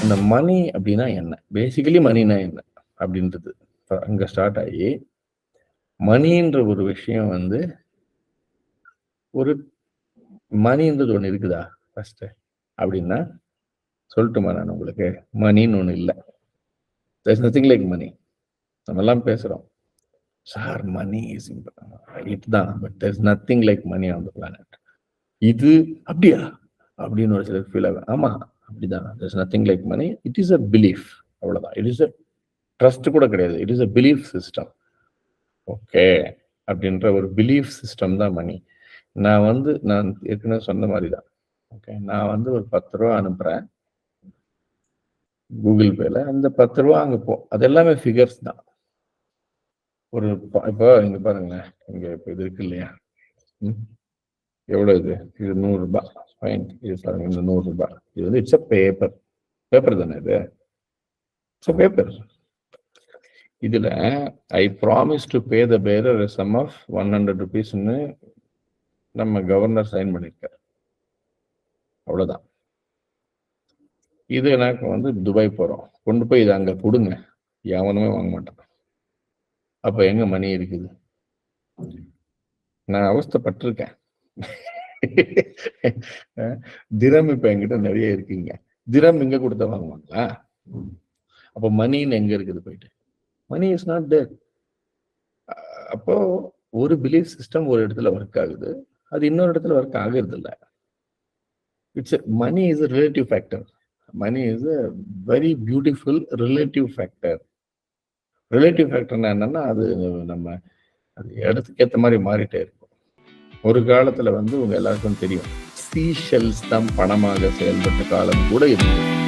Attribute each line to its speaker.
Speaker 1: இந்த மணி அப்படின்னா என்ன, பேசிக்கலி மணினா என்ன அப்படின்றது அங்க ஸ்டார்ட் ஆகி, மணின்ற ஒரு விஷயம் வந்து ஒரு மணின்றது ஒண்ணு இருக்குதா ஃபர்ஸ்ட் அப்படின்னா சொல்லட்டுமா நான் உங்களுக்கு? மணின்னு ஒண்ணு இல்லை. there's nothing like money. நம்ம எல்லாம் பேசுறோம் சார் மணி இஸ் இட் தான், but there's nothing like money on the planet. இது அப்படியா அப்படின்னு ஒரு சிலர் ஃபீல் ஆகும். ஆமா அப்படிதான், there's nothing like money. it is a belief, அவ்வளவுதான். it is a ட்ரஸ்ட் கூட கிடையாது, it is a belief system. Okay, அப்படின்ற ஒரு பிலீஃப் சிஸ்டம் தான் மணி. நான் ஏற்கனவே சொன்ன மாதிரி தான். ஓகே, நான் ஒரு 10 ரூபா அனுப்புறேன் கூகுள் பேல, அந்த 10 ரூபா அங்க அது எல்லாமே ஃபிகர்ஸ் தான். ஒரு இப்போ இங்க பாருங்களேன், இங்க இப்போ இது இருக்கு இல்லையா, எவ்வளவு இது 100 ரூபாய். ஃபைன், இது பாருங்க, இந்த 100 ரூபாய் இது இட்ஸ் அ பேப்பர் தானே, இது இட்ஸ் அ பேப்பர். இதுல I promise to pay the bearer sum of 100 rupeesன்னு நம்ம கவர்னர் சைன் பண்ணிருக்கார். அவ்வளவுதான். இது எனக்கு துபாய் போறோம், கொண்டு போய் இதை அங்க கொடுங்க, எவனுமே வாங்க மாட்டான். அப்ப எங்க மணி இருக்குது? நான் அவஸ்தைப்பட்டிருக்கேன். திரம் இப்ப என்கிட்ட நிறைய இருக்குங்க, திரம் இங்க கொடுத்த வாங்குவாங்களா? அப்ப மணின்னு எங்க இருக்குது போயிட்டு? Money is not there. அப்போ ஒரு பிலீஃப் சிஸ்டம் ஒரு இடத்துல ஒர்க் ஆகுது, அது இன்னொரு இடத்துல ஒர்க் ஆகுறது இல்லை. Money is a relative factor. Money is a very beautiful relative factor. Relative ஃபேக்டர்னா என்னன்னா, அது நம்ம அது இடத்துக்கு ஏற்ற மாதிரி மாறிட்டே இருக்கும். ஒரு காலத்துல உங்க எல்லாருக்கும் தெரியும், சீ ஷெல்ஸ் தான் பணமாக செயல்பட்ட காலம் கூட இருந்தது.